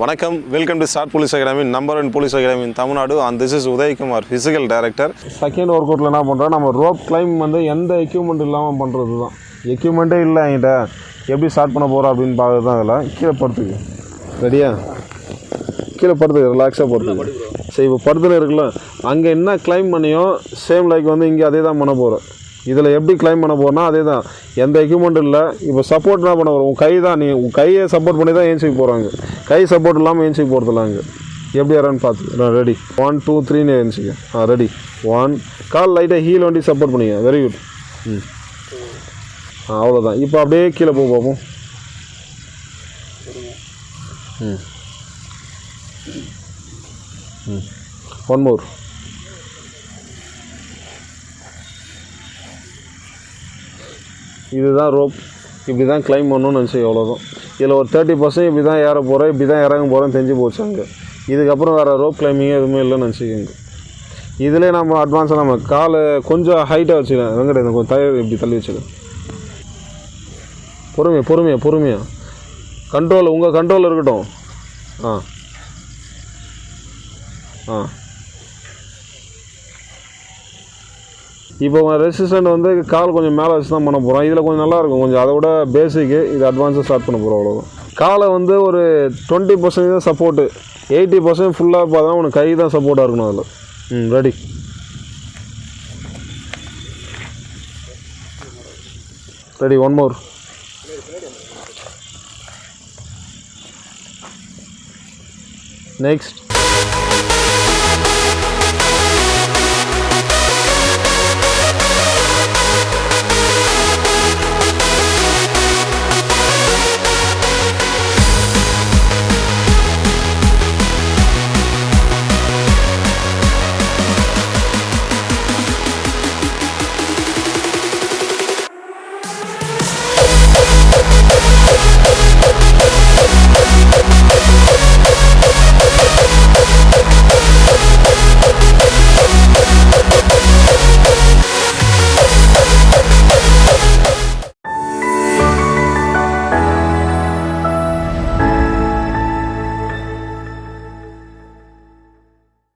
வணக்கம், welcome to start police academy, number 1 police academy in Tamil Nadu. And this is Udhayakumar, physical director. Second ஒர்க் அவுட்டில் என்ன பண்ணுறோம், நம்ம ரோப் கிளைம் வந்து எந்த எக்யூப்மெண்ட் இல்லாமல் பண்ணுறது தான். எக்யூப்மெண்ட்டே இல்லை என்கிட்ட, எப்படி ஸ்டார்ட் பண்ண போகிறோம் அப்படின்னு பார்க்குறது தான். அதில் கீழே படுத்துக்கு, ரெடியா? கீழே படுத்துக்கு, ரிலாக்ஸாக படுத்துக்கு. சரி, இப்போ படுத்துல இருக்குல்ல, அங்கே என்ன கிளைம் பண்ணியோ சேம் லைக் வந்து இங்கே அதே தான் பண்ண போகிறேன். இதில் எப்படி கிளைம் பண்ண போகிறோன்னா அதே தான், எந்த எக்யூப்மெண்ட் இல்லை. இப்போ சப்போர்ட் என்ன பண்ண போகிறோம், உன் கை தான். நீ உன் கையை சப்போர்ட் பண்ணி தான் ஏஞ்சிக்கு போகிறாங்க. கை சப்போர்ட் இல்லாமல் ஏஞ்சிக்கு போகிறதில்ல. அங்கே எப்படி வரான்னு பார்த்து ரெடி. 1 2 3 ஏஞ்சிக்க. ரெடி. 1 கால் லைட்டாக ஹீல் வண்டி சப்போர்ட் பண்ணிக்க. Very good. அவ்வளோதான். இப்போ அப்படியே கீழே போய் பார்ப்போம். One more. இதுதான் ரோப். இப்படி தான் கிளைம் பண்ணணும்னு நினச்சி, எவ்வளோதான். இதில் ஒரு 30% இப்படி தான் ஏற போகிறேன், இப்படி தான் இறங்க போகிறேன்னு தெரிஞ்சு போச்சு அங்கே. இதுக்கப்புறம் வேறு ரோப் கிளைமிங்கே எதுவுமே இல்லைன்னு நினச்சிக்கோங்க. இதிலே நம்ம அட்வான்ஸாக நம்ம காலை கொஞ்சம் ஹைட்டாக வச்சுக்கலாம். வெங்கடேன் கொஞ்சம் தயிர் இப்படி தள்ளி வச்சுக்கலாம். பொறுமையாக கண்ட்ரோல், உங்கள் கண்ட்ரோல் இருக்கட்டும். இப்போ ரெசிஸ்டன்ட் வந்து கால் கொஞ்சம் மேலே வச்சு தான் பண்ண போகிறோம். இதில் கொஞ்சம் நல்லாயிருக்கும், கொஞ்சம் அதை விட பேசிக்கு. இது அட்வான்ஸாக ஸ்டார்ட் பண்ண போகிறோம், அவ்வளோதான். காலை வந்து ஒரு 20% தான் சப்போர்ட்டு, 80% ஃபுல்லாக பார்த்தா உனக்கு கை தான் சப்போர்ட்டாக இருக்கணும் அதில். Ready. Ready. One more. Next.